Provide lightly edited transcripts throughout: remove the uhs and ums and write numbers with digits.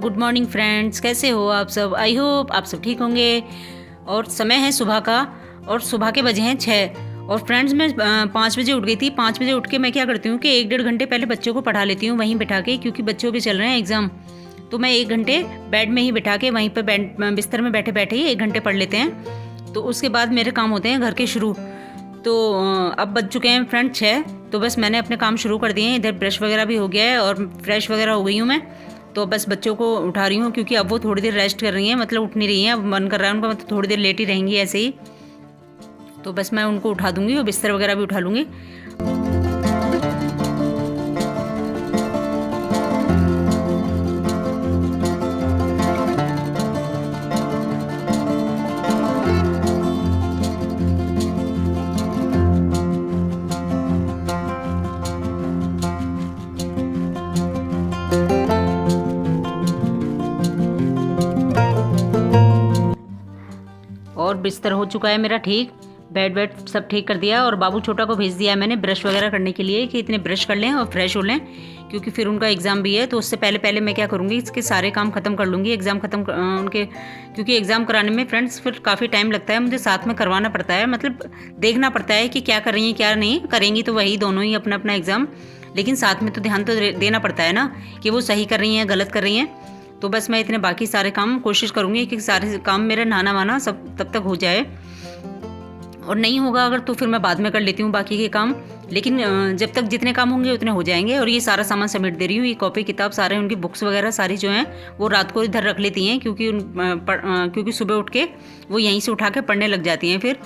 Good morning friends, कैसे हो आप सब। आई होप आप सब ठीक होंगे। और समय है सुबह का और सुबह के बजे हैं 6। और फ्रेंड्स मैं 5 बजे उठ गई थी। 5 बजे उठ के मैं क्या करती हूँ कि 1-1.5 घंटे पहले बच्चों को पढ़ा लेती हूँ वहीं बिठा के, क्योंकि बच्चों के चल रहे हैं एग्ज़ाम। तो मैं 1 घंटे बेड में ही बिठा के वहीं पर बिस्तर में बैठे बैठे ही 1 घंटे पढ़ लेते हैं। तो उसके बाद मेरे काम होते हैं घर के शुरू। तो अब बज चुके हैं फ्रेंड 6। तो बस मैंने अपने काम शुरू कर दिए हैं। इधर ब्रश वगैरह भी हो गया है और फ्रेश वगैरह हो गई हूँ मैं। तो बस बच्चों को उठा रही हूँ क्योंकि अब वो थोड़ी देर रेस्ट कर रही हैं, मतलब उठ नहीं रही हैं। अब मन कर रहा है उनका, मतलब थोड़ी देर लेट ही रहेंगी ऐसे ही। तो बस मैं उनको उठा दूँगी और बिस्तर वगैरह भी उठा लूँगी। और बिस्तर हो चुका है मेरा ठीक, बेड सब ठीक कर दिया। और बाबू छोटा को भेज दिया है मैंने ब्रश वगैरह करने के लिए कि इतने ब्रश कर लें और फ्रेश हो लें, क्योंकि फिर उनका एग्ज़ाम भी है। तो उससे पहले पहले मैं क्या करूँगी, इसके सारे काम ख़त्म कर लूँगी। एग्ज़ाम उनके, क्योंकि एग्ज़ाम कराने में फ्रेंड्स फिर काफ़ी टाइम लगता है, मुझे साथ में करवाना पड़ता है, मतलब देखना पड़ता है कि क्या कर रही हैं क्या नहीं करेंगी। तो वही दोनों ही अपना अपना एग्ज़ाम, लेकिन साथ में तो ध्यान तो देना पड़ता है ना कि वो सही कर रही हैं गलत कर रही हैं। तो बस मैं इतने बाकी सारे काम कोशिश करूँगी कि सारे काम मेरा नहाना वाना सब तब तक हो जाए। और नहीं होगा अगर तो फिर मैं बाद में कर लेती हूँ बाकी के काम, लेकिन जब तक जितने काम होंगे उतने हो जाएंगे। और ये सारा सामान समेट दे रही हूँ। ये कॉपी किताब सारे उनकी बुक्स वगैरह सारी जो हैं वो रात को इधर रख लेती हैं, क्योंकि सुबह उठ के वो यहीं से उठा के पढ़ने लग जाती हैं फिर।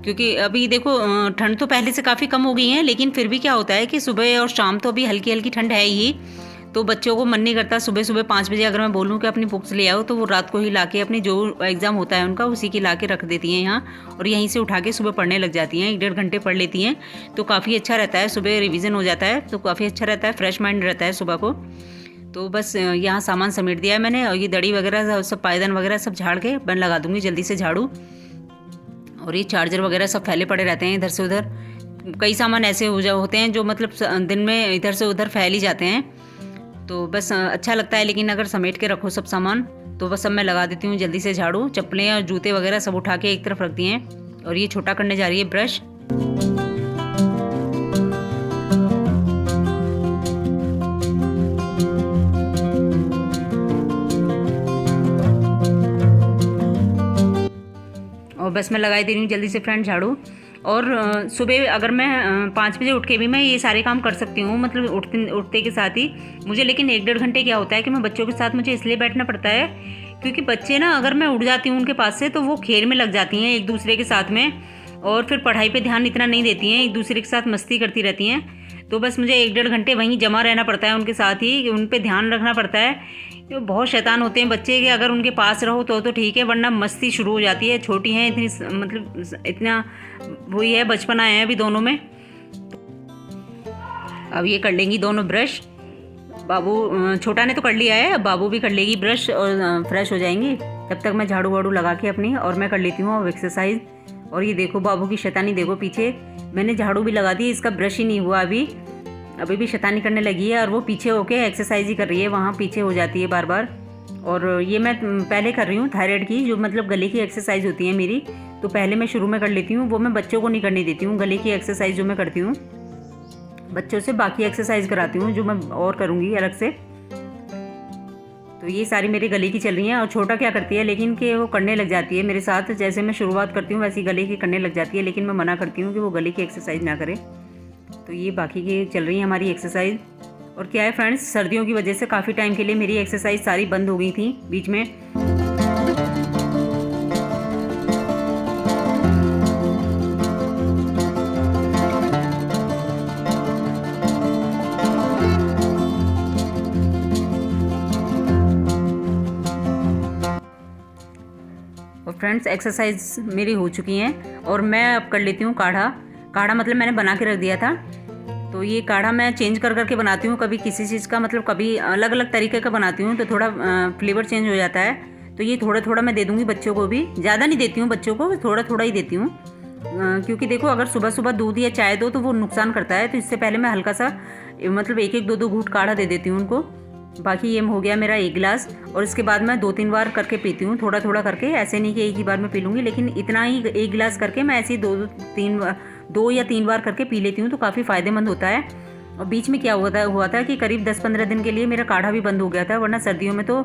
क्योंकि अभी देखो ठंड तो पहले से काफ़ी कम हो गई है, लेकिन फिर भी क्या होता है कि सुबह और शाम तो अभी हल्की हल्की ठंड है ही। तो बच्चों को मन नहीं करता सुबह सुबह 5 बजे अगर मैं बोलूँ कि अपनी बुक्स ले आओ, तो वो रात को ही लाके अपनी जो एग्ज़ाम होता है उनका उसी की लाके रख देती हैं यहाँ, और यहीं से उठा के सुबह पढ़ने लग जाती हैं। 1-1.5 घंटे पढ़ लेती हैं। तो काफ़ी अच्छा रहता है, सुबह रिवीजन हो जाता है, तो काफ़ी अच्छा रहता है, फ्रेश माइंड रहता है सुबह को। तो बस यहाँ सामान समेट दिया है मैंने, और ये दड़ी वगैरह सब पायदान वगैरह सब झाड़ के मैं लगा दूँगी जल्दी से झाड़ू। और ये चार्जर वगैरह सब फैले पड़े रहते हैं इधर से उधर। कई सामान ऐसे होते हैं जो मतलब दिन में इधर से उधर फैल ही जाते हैं। तो बस अच्छा लगता है, लेकिन अगर समेट के रखो सब सामान तो बस सब मैं लगा देती हूँ जल्दी से झाड़ू। चप्पलें और जूते वगैरह सब उठा के एक तरफ रख दिए हैं। और ये छोटा करने जा रही है ब्रश। और बस मैं लगाई दे रही हूँ जल्दी से फ्रेंड झाड़ू। और सुबह अगर मैं 5 बजे उठ के भी मैं ये सारे काम कर सकती हूँ, मतलब उठते के साथ ही मुझे, लेकिन 1-1.5 घंटे क्या होता है कि मैं बच्चों के साथ मुझे इसलिए बैठना पड़ता है क्योंकि बच्चे ना, अगर मैं उठ जाती हूँ उनके पास से तो वो खेल में लग जाती हैं एक दूसरे के साथ में, और फिर पढ़ाई पे ध्यान इतना नहीं देती हैं, एक दूसरे के साथ मस्ती करती रहती हैं। तो बस मुझे 1-1.5 घंटे वहीं जमा रहना पड़ता है उनके साथ ही, उन पर ध्यान रखना पड़ता है। तो बहुत शैतान होते हैं बच्चे के, अगर उनके पास रहो तो ठीक है, वरना मस्ती शुरू हो जाती है। छोटी हैं इतनी, मतलब इतना वही है, बचपना है अभी दोनों में। अब ये कर लेंगी दोनों ब्रश। बाबू छोटा ने तो कर लिया है, अब बाबू भी कर लेगी ब्रश और फ्रेश हो जाएंगी। तब तक मैं झाड़ू वाड़ू लगा के अपनी, और मैं कर लेती हूँ अब एक्सरसाइज। और ये देखो बाबू की शैतानी देखो, पीछे मैंने झाड़ू भी लगा दी, इसका ब्रश ही नहीं हुआ अभी भी शैतानी करने लगी है। और वो पीछे होके एक्सरसाइज ही कर रही है, वहाँ पीछे हो जाती है बार बार। और ये मैं पहले कर रही हूँ थायराइड की, जो मतलब गले की एक्सरसाइज होती है मेरी, तो पहले मैं शुरू में कर लेती हूँ। वो मैं बच्चों को नहीं करने देती हूँ, गले की एक्सरसाइज जो मैं करती हूँ बच्चों से बाकी एक्सरसाइज कराती हूँ जो मैं और करूँगी अलग से। तो ये सारी मेरे गले की चल रही हैं। और छोटा क्या करती है, लेकिन कि वो करने लग जाती है मेरे साथ, जैसे मैं शुरुआत करती हूँ वैसे गले की करने लग जाती है, लेकिन मैं मना करती हूँ कि वो गले की एक्सरसाइज ना करे। तो ये बाकी की चल रही है हमारी एक्सरसाइज। और क्या है फ्रेंड्स, सर्दियों की वजह से काफ़ी टाइम के लिए मेरी एक्सरसाइज सारी बंद हो गई थी बीच में। और फ्रेंड्स एक्सरसाइज मेरी हो चुकी हैं, और मैं अब कर लेती हूँ काढ़ा मतलब मैंने बना के रख दिया था। तो ये काढ़ा मैं चेंज कर करके बनाती हूँ, कभी किसी चीज़ का, मतलब कभी अलग अलग तरीके का बनाती हूँ, तो थोड़ा फ्लेवर चेंज हो जाता है। तो ये थोड़ा थोड़ा मैं दे दूँगी बच्चों को भी, ज़्यादा नहीं देती हूँ बच्चों को, थोड़ा थोड़ा ही देती हूँ। क्योंकि देखो अगर सुबह सुबह दूध या चाय दो तो वो नुकसान करता है। तो इससे पहले मैं हल्का सा मतलब 1-1 2-2 घूंट काढ़ा दे देती हूँ उनको। बाकी ये हो गया मेरा 1 गिलास। और इसके बाद मैं 2-3 बार करके पीती हूँ, थोड़ा थोड़ा करके, ऐसे नहीं कि एक ही बार में पी लूँगी, लेकिन इतना ही 1 गिलास करके मैं ऐसे ही 2 या 3 बार करके पी लेती हूँ, तो काफ़ी फ़ायदेमंद होता है। और बीच में क्या हुआ था कि करीब 10-15 दिन के लिए मेरा काढ़ा भी बंद हो गया था, वरना सर्दियों में तो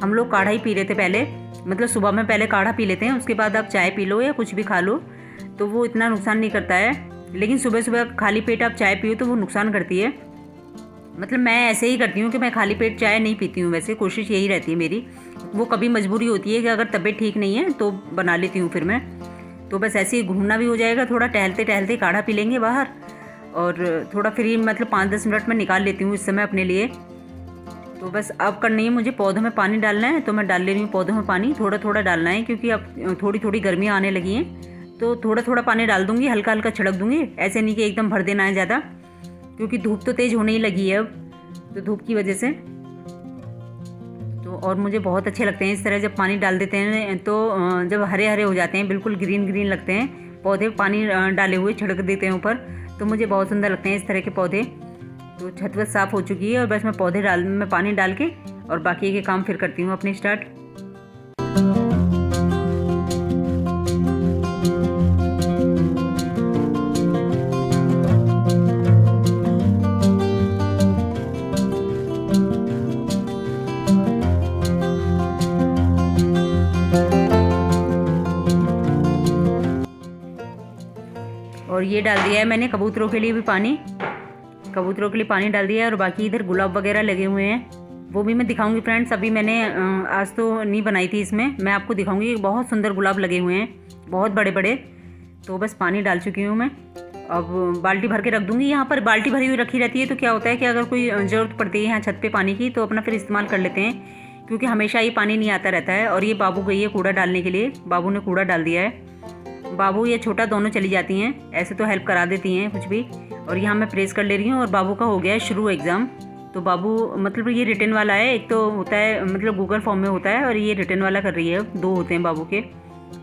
हम लोग काढ़ा ही पी रहे थे पहले, मतलब सुबह में पहले काढ़ा पी लेते हैं, उसके बाद आप चाय पी लो या कुछ भी खा लो, तो वो इतना नुकसान नहीं करता है। लेकिन सुबह सुबह खाली पेट आप चाय पियो तो वो नुकसान करती है। मतलब मैं ऐसे ही करती हूँ कि मैं खाली पेट चाय नहीं पीती हूँ, वैसे कोशिश यही रहती है मेरी। वो कभी मजबूरी होती है कि अगर तबीयत ठीक नहीं है तो बना लेती हूँ फिर मैं। तो बस ऐसे ही घूमना भी हो जाएगा, थोड़ा टहलते टहलते काढ़ा पी लेंगे बाहर, और थोड़ा फ्री मतलब 5-10 मिनट में निकाल लेती हूँ इस समय अपने लिए। तो बस अब करनी है मुझे पौधों में पानी डालना है, तो मैं डाल ले रही हूँ पौधों में पानी, थोड़ा थोड़ा डालना है, क्योंकि अब थोड़ी थोड़ी गर्मियाँ आने लगी हैं, तो थोड़ा थोड़ा पानी डाल दूँगी, हल्का हल्का छिड़क दूँगी, ऐसे नहीं कि एकदम भर देना है ज़्यादा, क्योंकि धूप तो तेज़ होने ही लगी है अब, तो धूप की वजह से। तो और मुझे बहुत अच्छे लगते हैं इस तरह जब पानी डाल देते हैं, तो जब हरे हरे हो जाते हैं, बिल्कुल ग्रीन ग्रीन लगते हैं पौधे, पानी डाले हुए छिड़क देते हैं ऊपर, तो मुझे बहुत सुंदर लगते हैं इस तरह के पौधे। तो छत वत साफ़ हो चुकी है, और बस मैं पानी डाल के और बाकी के काम फिर करती हूँ अपनी स्टार्ट। और ये डाल दिया है मैंने कबूतरों के लिए भी पानी, कबूतरों के लिए पानी डाल दिया है। और बाकी इधर गुलाब वगैरह लगे हुए हैं, वो भी मैं दिखाऊंगी फ्रेंड्स। अभी मैंने आज तो नहीं बनाई थी इसमें, मैं आपको दिखाऊंगी। बहुत सुंदर गुलाब लगे हुए हैं, बहुत बड़े बड़े। तो बस पानी डाल चुकी हूँ मैं, अब बाल्टी भर के रख दूँगी। यहाँ पर बाल्टी भरी हुई रखी रहती है, तो क्या होता है कि अगर कोई ज़रूरत पड़ती है यहाँ छत पर पानी की, तो अपना फिर इस्तेमाल कर लेते हैं, क्योंकि हमेशा ये पानी नहीं आता रहता है। और ये बाबू गई है कूड़ा डालने के लिए, बाबू ने कूड़ा डाल दिया है। बाबू या छोटा दोनों चली जाती हैं, ऐसे तो हेल्प करा देती हैं कुछ भी। और यहाँ मैं प्रेस कर ले रही हूँ, और बाबू का हो गया है शुरू एग्ज़ाम। तो बाबू मतलब ये रिटर्न वाला है, एक तो होता है मतलब गूगल फॉर्म में होता है, और ये रिटर्न वाला कर रही है, 2 होते हैं बाबू के।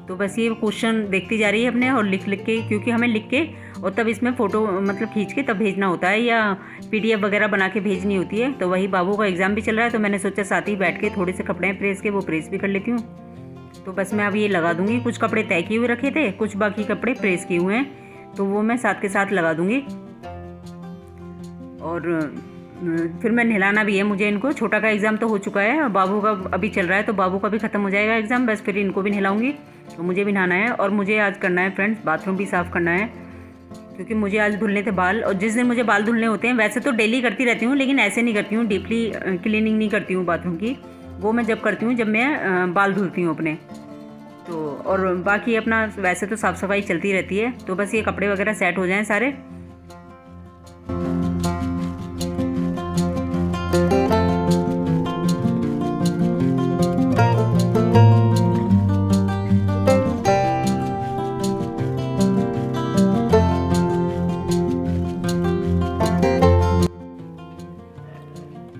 तो बस ये क्वेश्चन देखती जा रही है अपने, और लिख लिख के, क्योंकि हमें लिख के और तब इसमें फ़ोटो मतलब खींच के तब भेजना होता है, या PDF वगैरह बना के भेजनी होती है। तो वही बाबू का एग्ज़ाम भी चल रहा है, तो मैंने सोचा साथ ही बैठ के थोड़े से कपड़े प्रेस के वो प्रेस भी कर लेती हूँ। तो बस मैं अब ये लगा दूंगी, कुछ कपड़े तय किए हुए रखे थे, कुछ बाकी कपड़े प्रेस किए हुए हैं, तो वो मैं साथ के साथ लगा दूंगी। और फिर मैं नहलाना भी है मुझे इनको। छोटा का एग्ज़ाम तो हो चुका है, और बाबू का अभी चल रहा है, तो बाबू का भी ख़त्म हो जाएगा एग्ज़ाम, बस फिर इनको भी नहलाऊंगी। तो मुझे भी नहाना है, और मुझे आज करना है फ्रेंड्स बाथरूम भी साफ़ करना है, क्योंकि मुझे आज धुलने थे बाल। और जिस दिन मुझे बाल धुलने होते हैं, वैसे तो डेली करती रहती हूँ, लेकिन ऐसे नहीं करती हूँ, डीपली क्लीनिंग नहीं करती हूँ बाथरूम की। वो मैं जब करती हूँ जब मैं बाल धुलती हूँ अपने। तो और बाकी अपना वैसे तो साफ़ सफाई चलती रहती है। तो बस ये कपड़े वगैरह सेट हो जाएं सारे।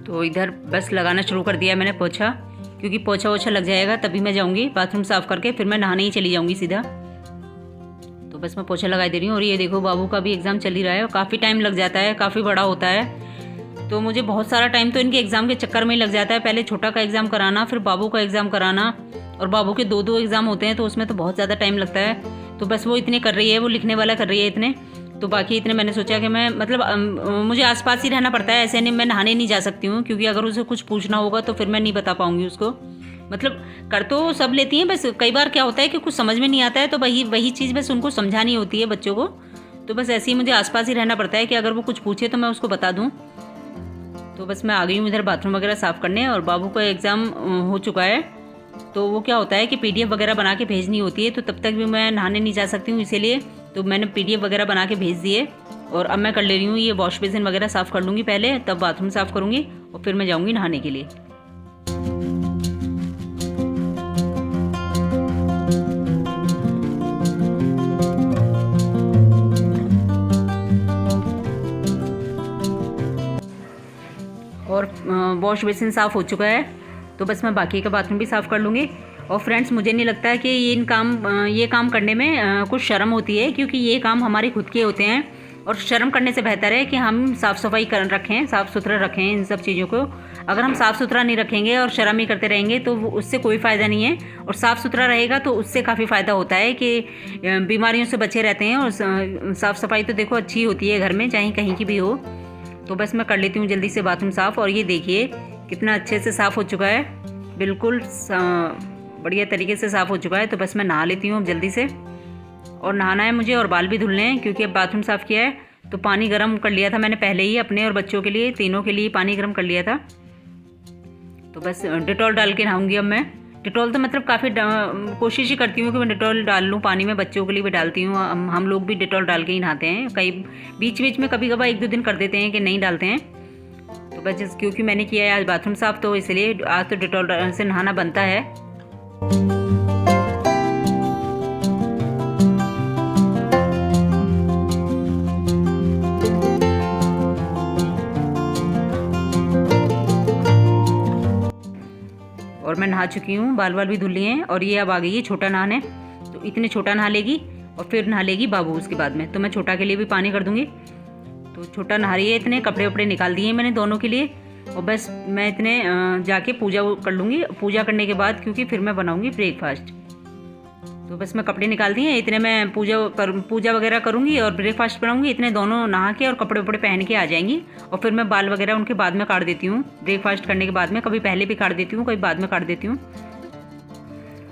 तो इधर बस लगाना शुरू कर दिया मैंने पोछा, क्योंकि पोछा वोछा लग जाएगा तभी मैं जाऊंगी बाथरूम साफ़ करके, फिर मैं नहाने ही चली जाऊंगी सीधा। तो बस मैं पोछा लगा दे रही हूँ। और ये देखो बाबू का भी एग्ज़ाम चल ही रहा है, और काफ़ी टाइम लग जाता है, काफ़ी बड़ा होता है, तो मुझे बहुत सारा टाइम तो इनके एग्ज़ाम के चक्कर में ही लग जाता है। पहले छोटा का एग्ज़ाम कराना, फिर बाबू का एग्ज़ाम कराना, और बाबू के 2-2 एग्ज़ाम होते हैं, तो उसमें तो बहुत ज़्यादा टाइम लगता है। तो बस वो इतने कर रही है, वो लिखने वाला कर रही है इतने, तो बाकी इतने मैंने सोचा कि मैं मतलब मुझे आसपास ही रहना पड़ता है, ऐसे नहीं मैं नहाने नहीं जा सकती हूँ, क्योंकि अगर उसे कुछ पूछना होगा तो फिर मैं नहीं बता पाऊँगी उसको। मतलब कर तो सब लेती हैं, बस कई बार क्या होता है कि कुछ समझ में नहीं आता है, तो वही चीज़ बस उनको समझानी होती है बच्चों को। तो बस ऐसे ही मुझे आसपास ही रहना पड़ता है कि अगर वो कुछ पूछे तो मैं उसको बता दूँ। तो बस मैं आ गई हूँ इधर बाथरूम वगैरह साफ़ करने, और बाबू का एग्ज़ाम हो चुका है। तो वो क्या होता है कि PDF वगैरह बना के भेजनी होती है, तो तब तक भी मैं नहाने नहीं जा सकती हूँ, इसीलिए तो मैंने PDF वगैरह बना के भेज दिए। और अब मैं कर ले रही हूँ ये वॉश बेसिन वगैरह साफ़ कर लूँगी पहले, तब बाथरूम साफ़ करूँगी, और फिर मैं जाऊँगी नहाने के लिए। और वॉश बेसिन साफ़ हो चुका है, तो बस मैं बाकी का बाथरूम भी साफ़ कर लूँगी। और फ्रेंड्स मुझे नहीं लगता है कि ये काम करने में कुछ शर्म होती है, क्योंकि ये काम हमारे खुद के होते हैं, और शर्म करने से बेहतर है कि हम साफ़ सफाई कर रखें, साफ़ सुथरा रखें इन सब चीज़ों को। अगर हम साफ़ सुथरा नहीं रखेंगे और शर्म ही करते रहेंगे तो उससे कोई फ़ायदा नहीं है। और साफ़ सुथरा रहेगा तो उससे काफ़ी फ़ायदा होता है कि बीमारियों से बचे रहते हैं। और साफ़ सफाई तो देखो अच्छी होती है घर में, चाहे कहीं की भी हो। तो बस मैं कर लेती हूँ जल्दी से बाथरूम साफ़। और ये देखिए कितना अच्छे से साफ़ हो चुका है, बिल्कुल बढ़िया तरीके से साफ़ हो चुका है। तो बस मैं नहा लेती हूँ अब जल्दी से। और नहाना है मुझे और बाल भी धुलने हैं, क्योंकि अब बाथरूम साफ़ किया है तो पानी गर्म कर लिया था मैंने पहले ही, अपने और बच्चों के लिए, तीनों के लिए पानी गर्म कर लिया था। तो बस डिटॉल डाल के नहाऊंगी अब मैं। डिटॉल तो मतलब काफ़ी कोशिश ही करती हूँ कि मैं डिटॉल डाल लूँ पानी में, बच्चों के लिए भी डालती हूँ। हम लोग भी डिटॉल डाल के ही नहाते हैं। कई बीच बीच में कभी कभार 1-2 दिन कर देते हैं कि नहीं डालते हैं। तो बस क्योंकि मैंने किया है आज बाथरूम साफ़, तो इसलिए आज तो डिटॉल से नहाना बनता है। और मैं नहा चुकी हूँ, बाल बाल भी धुल लिए हैं। और ये अब आ गई है छोटा नहाने, तो इतने छोटा नहा लेगी और फिर नहा लेगी बाबू उसके बाद में। तो मैं छोटा के लिए भी पानी कर दूँगी। तो छोटा नहा रही है, इतने कपड़े वपड़े निकाल दिए मैंने दोनों के लिए। और बस मैं इतने जाके पूजा कर लूँगी। पूजा करने के बाद क्योंकि फिर मैं बनाऊँगी ब्रेकफास्ट। तो बस मैं कपड़े निकाल दिए, इतने मैं पूजा वगैरह करूँगी और ब्रेकफास्ट बनाऊँगी। इतने दोनों नहा के और कपड़े वपड़े पहन के आ जाएंगी। और फिर मैं बाल वगैरह उनके बाद में काट देती हूँ, ब्रेकफास्ट करने के बाद में। कभी पहले भी काट देती हूँ, कभी बाद में काट देती हूँ।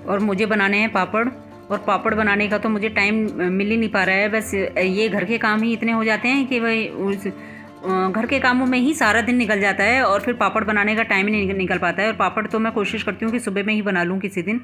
और मुझे बनाने हैं पापड़, और पापड़ बनाने का तो मुझे टाइम मिल ही नहीं पा रहा है। बस ये घर के काम ही इतने हो जाते हैं कि भाई उस घर के कामों में ही सारा दिन निकल जाता है, और फिर पापड़ बनाने का टाइम ही नहीं निकल पाता है। और पापड़ तो मैं कोशिश करती हूँ कि सुबह में ही बना लूँ किसी दिन।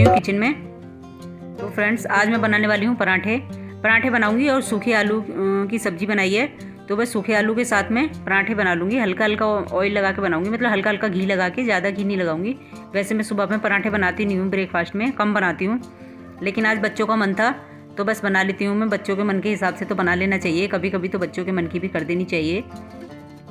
किचन में। तो फ्रेंड्स आज मैं बनाने वाली हूँ पराठे बनाऊंगी और सूखे आलू की सब्ज़ी बनाई है। तो बस सूखे आलू के साथ में पराठे बना लूँगी। हल्का हल्का ऑयल लगा के बनाऊंगी, मतलब हल्का हल्का घी लगा के, ज़्यादा घी नहीं लगाऊंगी। वैसे मैं सुबह में पराठे बनाती नहीं हूँ, ब्रेकफास्ट में कम बनाती हूँ, लेकिन आज बच्चों का मन था तो बस बना लेती हूँ मैं। बच्चों के मन के हिसाब से तो बना लेना चाहिए, कभी कभी तो बच्चों के मन की भी कर देनी चाहिए,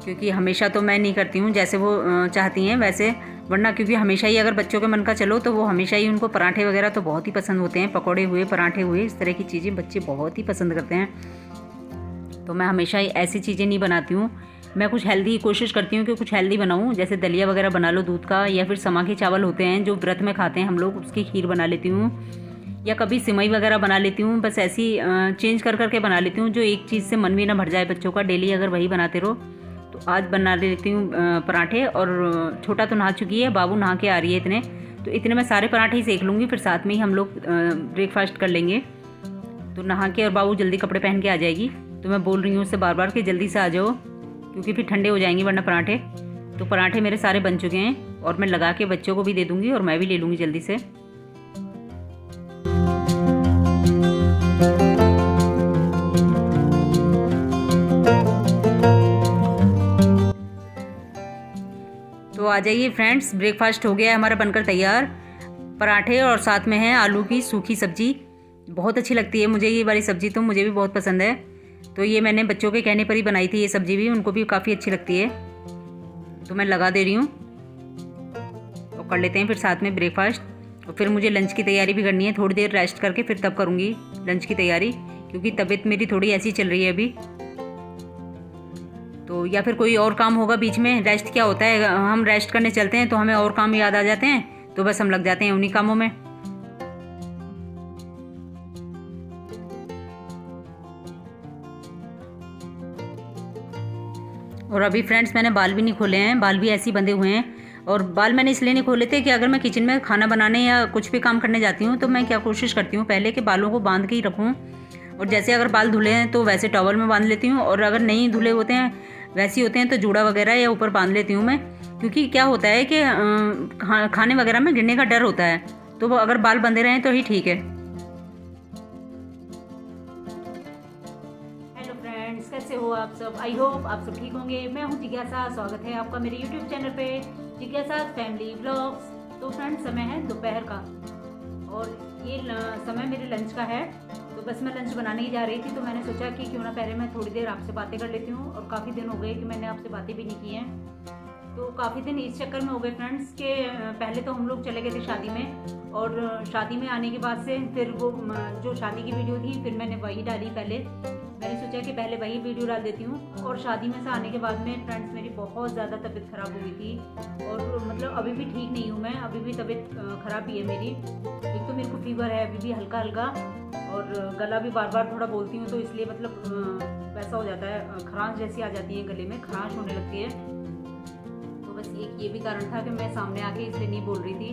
क्योंकि हमेशा तो मैं नहीं करती हूँ जैसे वो चाहती हैं वैसे। वरना क्योंकि हमेशा ही अगर बच्चों के मन का चलो तो वो हमेशा ही उनको पराठे वगैरह तो बहुत ही पसंद होते हैं, पकौड़े हुए, पराठे हुए, इस तरह की चीज़ें बच्चे बहुत ही पसंद करते हैं। तो मैं हमेशा ही ऐसी चीज़ें नहीं बनाती हूँ। मैं कुछ हेल्दी कोशिश करती हूँ कि कुछ हेल्दी बनाऊँ, जैसे दलिया वगैरह बना लो दूध का, या फिर समा के चावल होते हैं जो व्रत में खाते हैं हम लोग, उसकी खीर बना लेती हूँ, या कभी सिमई वगैरह बना लेती हूँ। बस ऐसी चेंज कर करके बना लेती हूँ, जो एक चीज़ से मन भी ना भर जाए बच्चों का, डेली अगर वही बनाते रहो। तो आज बना लेती हूँ पराठे। और छोटा तो नहा चुकी है, बाबू नहा के आ रही है तो इतने मैं सारे पराठे ही सेक लूँगी, फिर साथ में ही हम लोग ब्रेकफास्ट कर लेंगे। तो नहा के और बाबू जल्दी कपड़े पहन के आ जाएगी। तो मैं बोल रही हूँ उससे बार बार कि जल्दी से आ जाओ, क्योंकि फिर ठंडे हो जाएंगे वरना पराठे। तो पराठे मेरे सारे बन चुके हैं और मैं लगा के बच्चों को भी दे दूँगी और मैं भी ले लूँगी जल्दी से। तो आ जाइए फ्रेंड्स, ब्रेकफास्ट हो गया है हमारा बनकर तैयार। पराठे और साथ में है आलू की सूखी सब्जी, बहुत अच्छी लगती है मुझे ये वाली सब्जी, तो मुझे भी बहुत पसंद है। तो ये मैंने बच्चों के कहने पर ही बनाई थी ये सब्जी भी, उनको भी काफ़ी अच्छी लगती है। तो मैं लगा दे रही हूँ और कर लेते हैं फिर साथ में ब्रेकफास्ट। और फिर मुझे लंच की तैयारी भी करनी है, थोड़ी देर रेस्ट करके फिर तब करूँगी लंच की तैयारी, क्योंकि तबीयत मेरी थोड़ी ऐसी चल रही है अभी। तो या फिर कोई और काम होगा बीच में। रेस्ट क्या होता है, हम रेस्ट करने चलते हैं तो हमें और काम याद आ जाते हैं, तो बस हम लग जाते हैं उन्हीं कामों में। और अभी फ्रेंड्स मैंने बाल भी नहीं खोले हैं, बाल भी ऐसे ही बंधे हुए हैं। और बाल मैंने इसलिए नहीं खोले थे कि अगर मैं किचन में खाना बनाने या कुछ भी काम करने जाती हूँ तो मैं क्या कोशिश करती हूँ पहले के बालों को बांध के ही रखूँ। और जैसे अगर बाल धुले हैं तो वैसे टॉवल में बांध लेती हूँ, और अगर नहीं धुले होते हैं वैसे होते हैं तो जूड़ा वगैरह या ऊपर बांध लेती हूँ मैं। क्योंकि क्या होता है कि खाने वगैरह में गिरने का डर होता है, तो वो अगर बाल बंधे रहें तो ही ठीक है। हेलो फ्रेंड्स, कैसे हो आप सब? आई होप आप सब ठीक होंगे। मैं हूँ जिज्ञासा, स्वागत है आपका मेरे यूट्यूब चैनल पे जिज्ञासा फैमिली व्लॉग्स। तो फ्रेंड्स, समय है दोपहर का और ये समय मेरे लंच का है। तो बस मैं लंच बनाने ही जा रही थी, तो मैंने सोचा कि क्यों ना पहले मैं थोड़ी देर आपसे बातें कर लेती हूँ। और काफ़ी दिन हो गए कि मैंने आपसे बातें भी नहीं की हैं। तो काफ़ी दिन इस चक्कर में हो गए फ्रेंड्स के पहले तो हम लोग चले गए थे शादी में, और शादी में आने के बाद से फिर वो जो शादी की वीडियो थी फिर मैंने वही डाली। पहले मैंने सोचा कि पहले वही वीडियो डाल देती हूँ। और शादी में से आने के बाद में फ्रेंड्स मेरी बहुत ज़्यादा तबीयत ख़राब हो गई थी, और मतलब अभी भी ठीक नहीं हूँ मैं, अभी भी तबीयत ख़राब भी है मेरी। एक तो मेरे को फीवर है अभी भी हल्का हल्का, और गला भी बार बार थोड़ा बोलती हूँ तो इसलिए मतलब वैसा हो जाता है, खरांश जैसी आ जाती है, गले में खरांश होने लगती है। तो बस एक ये भी कारण था कि मैं सामने आके इसलिए नहीं बोल रही थी।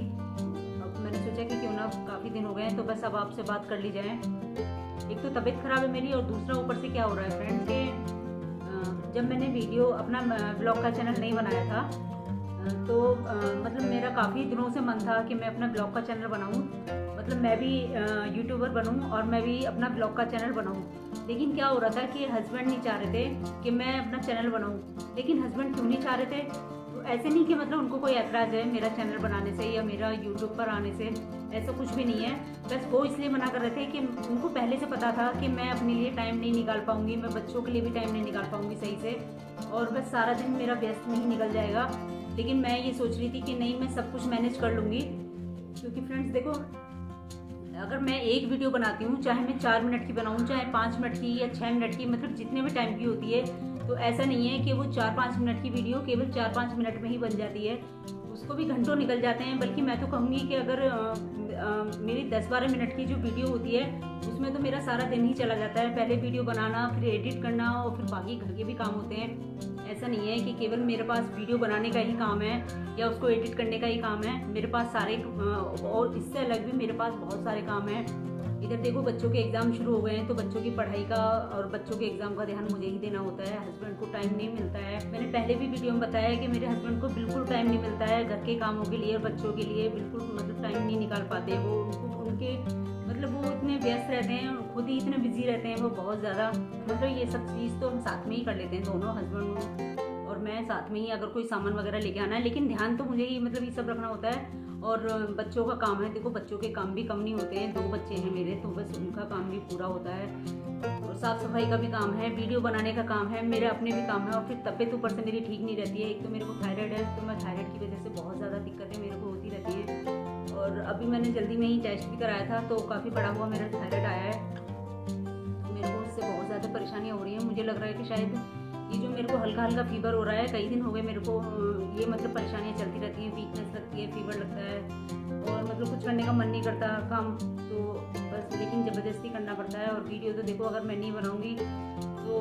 अब मैंने सोचा कि क्यों ना काफ़ी दिन हो गए हैं तो बस अब आपसे बात कर ली जाए। एक तो तबीयत ख़राब है मेरी, और दूसरा ऊपर से क्या हो रहा है फ्रेंड्स के जब मैंने वीडियो अपना ब्लॉग का चैनल नहीं बनाया था तो मतलब मेरा काफ़ी दिनों से मन था कि मैं अपना ब्लॉग का चैनल बनाऊं, मतलब मैं भी यूट्यूबर बनूं और मैं भी अपना ब्लॉग का चैनल बनाऊं। लेकिन क्या हो रहा था कि हस्बैंड नहीं चाह रहे थे कि मैं अपना चैनल बनाऊं। लेकिन हस्बैंड क्यों नहीं चाह रहे थे? तो ऐसे नहीं कि मतलब उनको कोई ऐतराज़ है मेरा चैनल बनाने से या मेरा यूट्यूब पर आने से, ऐसा कुछ भी नहीं है। बस वो इसलिए मना कर रहे थे कि उनको पहले से पता था कि मैं अपने लिए टाइम नहीं निकाल पाऊंगी, मैं बच्चों के लिए भी टाइम नहीं निकाल पाऊंगी सही से, और बस सारा दिन मेरा व्यस्त में ही निकल जाएगा। लेकिन मैं ये सोच रही थी कि नहीं, मैं सब कुछ मैनेज कर लूँगी। क्योंकि फ्रेंड्स देखो, अगर मैं एक वीडियो बनाती हूँ, चाहे मैं 4 मिनट की बनाऊँ, चाहे 5 मिनट की या 6 मिनट की, मतलब जितने भी टाइम की होती है, तो ऐसा नहीं है कि वो 4-5 मिनट की वीडियो केवल 4-5 मिनट में ही बन जाती है, उसको भी घंटों निकल जाते हैं। बल्कि मैं तो कहूँगी कि अगर मेरी 10-12 मिनट की जो वीडियो होती है उसमें तो मेरा सारा दिन ही चला जाता है। पहले वीडियो बनाना, फिर एडिट करना, और फिर बाकी घर के भी काम होते हैं। ऐसा नहीं है कि केवल मेरे पास वीडियो बनाने का ही काम है या उसको एडिट करने का ही काम है। मेरे पास सारे और इससे अलग भी मेरे पास बहुत सारे काम हैं। इधर देखो, बच्चों के एग्ज़ाम शुरू हो गए हैं, तो बच्चों की पढ़ाई का और बच्चों के एग्ज़ाम का ध्यान मुझे ही देना होता है। हस्बैंड को टाइम नहीं मिलता है। मैंने पहले भी वीडियो में बताया है कि मेरे हस्बैंड को बिल्कुल टाइम नहीं मिलता है घर के कामों के लिए और बच्चों के लिए, बिल्कुल मतलब टाइम नहीं निकाल पाते वो। उनके मतलब वो इतने व्यस्त रहते हैं, खुद ही इतने बिजी रहते हैं वो बहुत ज़्यादा। मतलब ये सब चीज़ तो हम साथ में ही कर लेते हैं दोनों, हस्बैंड और मैं साथ में ही, अगर कोई सामान वगैरह लेके आना है। लेकिन ध्यान तो मुझे ही मतलब ये सब रखना होता है। और बच्चों का काम है, देखो बच्चों के काम भी कम नहीं होते हैं, 2 बच्चे हैं मेरे, तो बस उनका काम भी पूरा होता है। और साफ़ सफाई का भी काम है, वीडियो बनाने का काम है, मेरे अपने भी काम है। और फिर तबीयत ऊपर से मेरी ठीक नहीं रहती है। एक तो मेरे को थायराइड है, तो मैं थायराइड की वजह से बहुत ज़्यादा दिक्कतें मेरे को होती रहती हैं। और अभी मैंने जल्दी में ही टेस्ट भी कराया था, तो काफ़ी बड़ा हुआ मेरा थायराइड आया है। तो मेरे को उससे बहुत ज़्यादा परेशानियाँ हो रही हैं। मुझे लग रहा है कि शायद ये जो मेरे को हल्का हल्का फीवर हो रहा है, कई दिन हो गए मेरे को ये मतलब परेशानियाँ चलती रहती हैं, वीकनेस लगती है, फीवर लगता है, और मतलब कुछ करने का मन नहीं करता काम, तो बस लेकिन ज़बरदस्ती करना पड़ता है। और वीडियो तो देखो, अगर मैं नहीं बनाऊँगी तो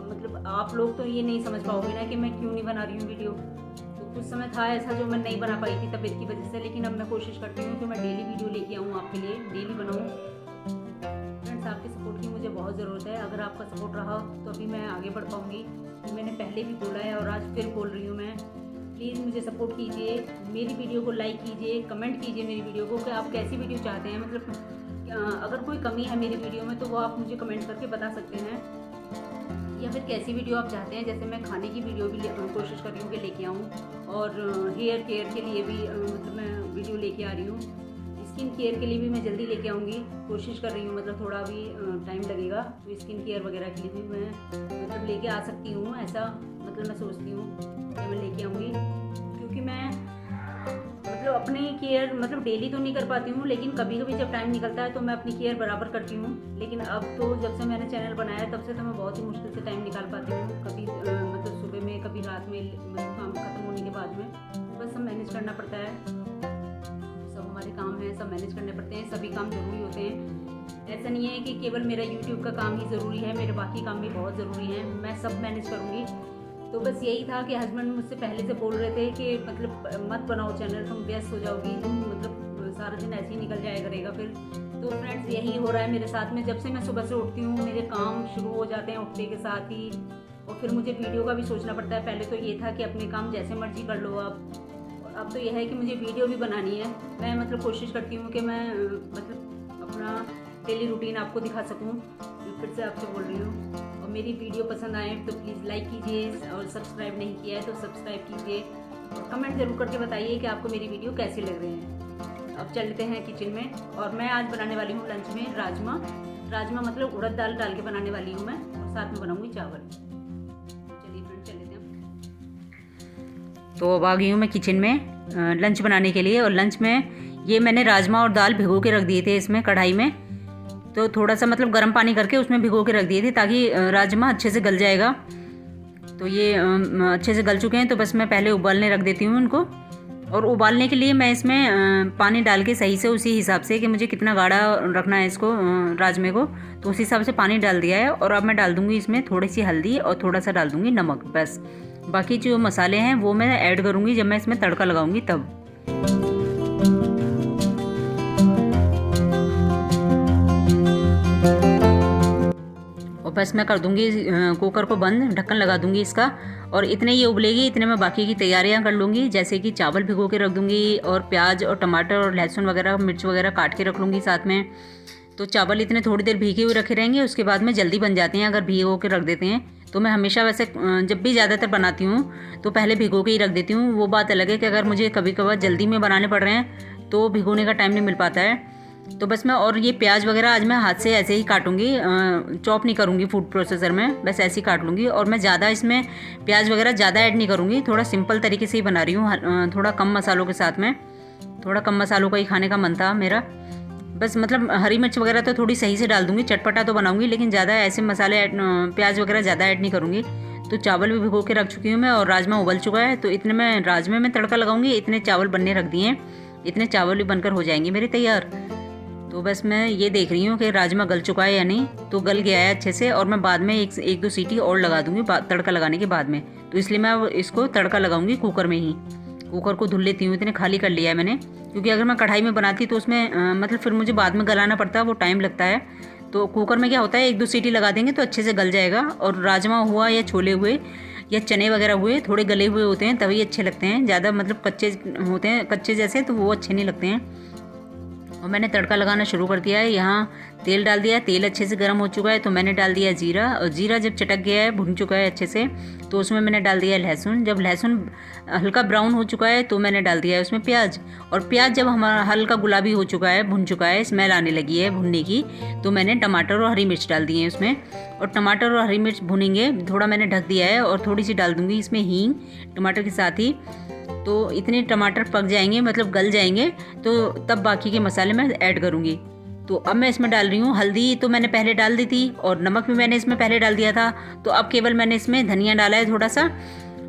मतलब आप लोग तो ये नहीं समझ पाओगे ना कि मैं क्यों नहीं बना रही हूँ वीडियो। तो कुछ समय था ऐसा जो मैं नहीं बना पाई थी तबीयत की वजह से, लेकिन अब मैं कोशिश करती हूँ कि मैं डेली वीडियो लेके आऊँ आपके लिए, डेली बनाऊँ। फ्रेंड्स, आपके सपोर्ट की मुझे बहुत ज़रूरत है। अगर आपका सपोर्ट रहा तो अभी मैं आगे बढ़ पाऊँगी। मैंने पहले भी बोला है और आज फिर बोल रही हूँ मैं, प्लीज़ मुझे सपोर्ट कीजिए, मेरी वीडियो को लाइक कीजिए, कमेंट कीजिए मेरी वीडियो को कि आप कैसी वीडियो चाहते हैं। मतलब अगर कोई कमी है मेरी वीडियो में तो वो आप मुझे कमेंट करके बता सकते हैं, या फिर कैसी वीडियो आप चाहते हैं। जैसे मैं खाने की वीडियो भी कोशिश कर रही हूँ कि लेके आऊँ, और हेयर केयर के लिए भी मतलब मैं वीडियो लेके आ रही हूँ। स्किन केयर के लिए भी मैं जल्दी लेके आऊँगी, कोशिश कर रही हूँ। मतलब थोड़ा भी टाइम लगेगा, तो स्किन केयर वगैरह के लिए भी मैं मतलब लेके आ सकती हूँ, ऐसा मतलब मैं सोचती हूँ कि मैं लेके आऊँगी। क्योंकि मैं मतलब अपनी केयर मतलब डेली तो नहीं कर पाती हूँ, लेकिन कभी कभी जब टाइम निकलता है तो मैं अपनी केयर बराबर करती हूँ। लेकिन अब तो जब से मैंने चैनल बनाया तब से तो मैं बहुत ही मुश्किल से टाइम निकाल पाती हूँ। कभी मतलब सुबह में, कभी रात में, मतलब काम खत्म होने के बाद में, बस सब मैनेज करना पड़ता है। हमारे काम हैं सब मैनेज करने पड़ते हैं, सभी काम ज़रूरी होते हैं। ऐसा नहीं है कि केवल मेरा यूट्यूब का काम ही ज़रूरी है, मेरे बाकी काम भी बहुत ज़रूरी हैं, मैं सब मैनेज करूँगी। तो बस यही था कि हस्बैंड मुझसे पहले से बोल रहे थे कि मतलब मत बनाओ चैनल, तुम व्यस्त हो जाओगी, तुम मतलब सारा दिन ऐसे ही निकल जाया करेगा फिर। तो फ्रेंड्स, यही हो रहा है मेरे साथ में। जब से मैं सुबह से उठती हूँ मेरे काम शुरू हो जाते हैं उठते के साथ ही, और फिर मुझे वीडियो का भी सोचना पड़ता है। पहले तो ये था कि अपने काम जैसे मर्जी कर लो आप, अब तो यह है कि मुझे वीडियो भी बनानी है। मैं मतलब कोशिश करती हूँ कि मैं मतलब अपना डेली रूटीन आपको दिखा सकूँ। फिर से आपसे बोल रही हूँ। और मेरी वीडियो पसंद आए तो प्लीज़ लाइक कीजिए, और सब्सक्राइब नहीं किया है तो सब्सक्राइब कीजिए, और कमेंट ज़रूर करके बताइए कि आपको मेरी वीडियो कैसी लग रही है। अब चलते हैं किचन में। और मैं आज बनाने वाली हूँ लंच में राजमा मतलब उड़द दाल डाल के बनाने वाली हूँ मैं, और साथ में बनाऊँगी चावल। चलिए फ्रेंड चल लेते हैं। तो अब आ गई हूँ मैं किचन में लंच बनाने के लिए। और लंच में ये मैंने राजमा और दाल भिगो के रख दिए थे इसमें कढ़ाई में। तो थोड़ा सा मतलब गर्म पानी करके उसमें भिगो के रख दिए थे ताकि राजमा अच्छे से गल जाएगा। तो ये अच्छे से गल चुके हैं, तो बस मैं पहले उबालने रख देती हूँ उनको। और उबालने के लिए मैं इसमें पानी डाल के सही से उसी हिसाब से कि मुझे कितना गाढ़ा रखना है इसको राजमे को, तो उसी हिसाब से पानी डाल दिया है। और अब मैं डाल दूँगी इसमें थोड़ी सी हल्दी और थोड़ा सा डाल दूँगी नमक। बस बाकी जो मसाले हैं वो मैं ऐड करूँगी जब मैं इसमें तड़का लगाऊँगी तब। और बस मैं कर दूंगी कुकर को बंद, ढक्कन लगा दूंगी इसका। और इतने ये उबलेगी, इतने में बाकी की तैयारियां कर लूँगी। जैसे कि चावल भिगो के रख दूंगी, और प्याज और टमाटर और लहसुन वगैरह मिर्च वगैरह काट के रख लूँगी साथ में। तो चावल इतने थोड़ी देर भीगे हुए रखे रहेंगे, उसके बाद में जल्दी बन जाते हैं अगर भिगो के रख देते हैं। तो मैं हमेशा वैसे जब भी ज़्यादातर बनाती हूँ तो पहले भिगो के ही रख देती हूँ। वो बात अलग है कि अगर मुझे कभी कभार जल्दी में बनाने पड़ रहे हैं तो भिगोने का टाइम नहीं मिल पाता है। तो बस मैं, और ये प्याज वगैरह आज मैं हाथ से ऐसे ही काटूंगी, चॉप नहीं करूँगी फूड प्रोसेसर में, बस ऐसे ही काट लूँगी। और मैं ज़्यादा इसमें प्याज वगैरह ज़्यादा ऐड नहीं करूँगी, थोड़ा सिंपल तरीके से ही बना रही हूँ, थोड़ा कम मसालों के साथ में। थोड़ा कम मसालों का ही खाने का मन था मेरा। बस मतलब हरी मिर्च वगैरह तो थोड़ी सही से डाल दूँगी, चटपटा तो बनाऊँगी, लेकिन ज़्यादा ऐसे मसाले प्याज वगैरह ज़्यादा ऐड नहीं करूँगी। तो चावल भी भिगो के रख चुकी हूँ मैं, और राजमा उबल चुका है। तो इतने में राजमे में तड़का लगाऊँगी, इतने चावल बनने रख दिए हैं, इतने चावल भी बनकर हो जाएंगे मेरे तैयार। तो बस मैं ये देख रही हूँ कि राजमा गल चुका है या नहीं। तो गल गया है अच्छे से, और मैं बाद में एक दो सीटी और लगा दूँगी तड़का लगाने के बाद में। तो इसलिए मैं इसको तड़का लगाऊंगी कुकर में ही। कुकर को धुल लेती हूँ, इतने खाली कर लिया है मैंने, क्योंकि अगर मैं कढ़ाई में बनाती तो उसमें मतलब फिर मुझे बाद में गलाना पड़ता है, वो टाइम लगता है। तो कुकर में क्या होता है, एक दो सीटी लगा देंगे तो अच्छे से गल जाएगा। और राजमा हुआ या छोले हुए या चने वगैरह हुए, थोड़े गले हुए होते हैं तभी अच्छे लगते हैं। ज़्यादा मतलब कच्चे होते हैं, कच्चे जैसे, तो वो अच्छे नहीं लगते हैं। और मैंने तड़का लगाना शुरू कर दिया है। यहाँ तेल डाल दिया, तेल अच्छे से गर्म हो चुका है तो मैंने डाल दिया जीरा। और जीरा जब चटक गया है, भुन चुका है अच्छे से, तो उसमें मैंने डाल दिया लहसुन। जब लहसुन हल्का ब्राउन हो चुका है तो मैंने डाल दिया है उसमें प्याज। और प्याज जब हमारा हल्का गुलाबी हो चुका है, भुन चुका है, स्मेल आने लगी है भुनने की, तो मैंने टमाटर और हरी मिर्च डाल दी है उसमें। और टमाटर और हरी मिर्च भुनेंगे, थोड़ा मैंने ढक दिया है। और थोड़ी सी डाल दूँगी इसमें हींग टमाटर के साथ ही। तो इतने टमाटर पक जाएंगे, मतलब गल जाएंगे, तो तब बाकी के मसाले मैं ऐड करूँगी। तो अब मैं इसमें डाल रही हूँ हल्दी, तो मैंने पहले डाल दी थी, और नमक भी मैंने इसमें पहले डाल दिया था। तो अब केवल मैंने इसमें धनिया डाला है थोड़ा सा,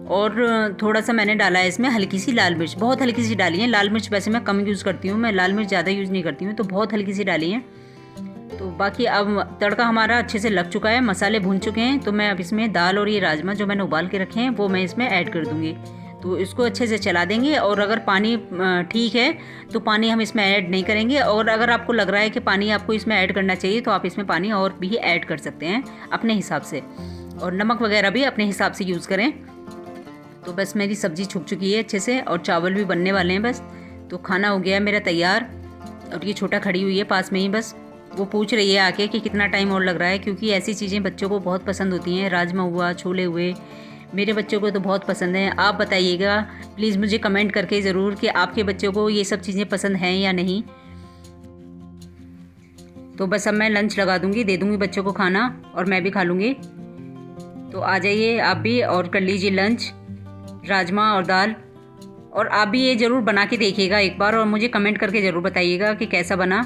और थोड़ा सा मैंने डाला है इसमें हल्की सी लाल मिर्च, बहुत हल्की सी डाली है। लाल मिर्च वैसे मैं कम यूज़ करती हूँ, मैं लाल मिर्च ज़्यादा यूज़ नहीं करती हूँ, तो बहुत हल्की सी डाली है। तो बाकी अब तड़का हमारा अच्छे से लग चुका है, मसाले भून चुके हैं। तो मैं अब इसमें दाल और ये राजमा जो मैंने उबाल के रखे हैं वो मैं इसमें ऐड कर दूँगी। तो इसको अच्छे से चला देंगे। और अगर पानी ठीक है तो पानी हम इसमें ऐड नहीं करेंगे, और अगर आपको लग रहा है कि पानी आपको इसमें ऐड करना चाहिए तो आप इसमें पानी और भी ऐड कर सकते हैं अपने हिसाब से। और नमक वगैरह भी अपने हिसाब से यूज़ करें। तो बस मेरी सब्ज़ी छुक चुकी है अच्छे से, और चावल भी बनने वाले हैं बस। तो खाना हो गया है मेरा तैयार। और ये छोटा खड़ी हुई है पास में ही, बस वो पूछ रही है आके कि कितना टाइम और लग रहा है, क्योंकि ऐसी चीज़ें बच्चों को बहुत पसंद होती हैं। राजमा हुआ, छोले हुए, मेरे बच्चों को तो बहुत पसंद है। आप बताइएगा प्लीज़ मुझे कमेंट करके ज़रूर कि आपके बच्चों को ये सब चीज़ें पसंद हैं या नहीं। तो बस अब मैं लंच लगा दूँगी, दे दूँगी बच्चों को खाना, और मैं भी खा लूँगी। तो आ जाइए आप भी और कर लीजिए लंच, राजमा और दाल। और आप भी ये ज़रूर बना के देखिएगा एक बार, और मुझे कमेंट करके ज़रूर बताइएगा कि कैसा बना।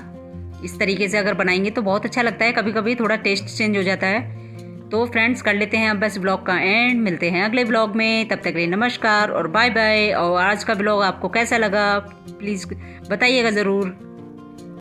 इस तरीके से अगर बनाएंगे तो बहुत अच्छा लगता है, कभी कभी थोड़ा टेस्ट चेंज हो जाता है। तो फ्रेंड्स कर लेते हैं अब बस ब्लॉग का एंड, मिलते हैं अगले ब्लॉग में, तब तक के लिए नमस्कार और बाय बाय। और आज का ब्लॉग आपको कैसा लगा प्लीज़ बताइएगा ज़रूर।